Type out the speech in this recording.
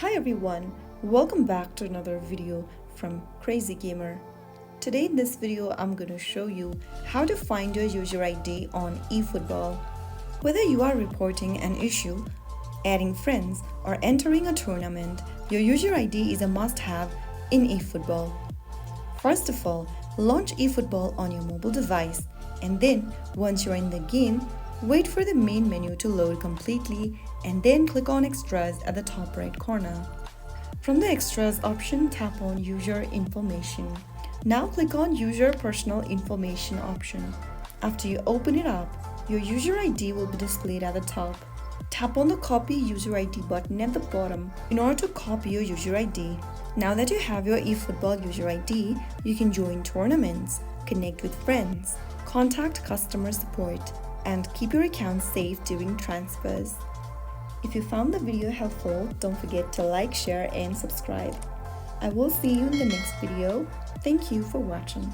Hi everyone, welcome back to another video from Crazy Gamer. Today in this video I'm going to show you how to find your user ID on eFootball. Whether you are reporting an issue, adding friends or entering a tournament, your user ID is a must-have in eFootball. First of all, launch eFootball on your mobile device and then once you're in the game, wait for the main menu to load completely and then click on Extras at the top right corner. From the Extras option, tap on User Information. Now click on User Personal Information option. After you open it up, your user ID will be displayed at the top. Tap on the Copy User ID button at the bottom in order to copy your user ID. Now that you have your eFootball user ID, you can join tournaments, connect with friends, contact customer support, and keep your account safe during transfers. If you found the video helpful, don't forget to like, share, and subscribe. I will see you in the next video. Thank you for watching.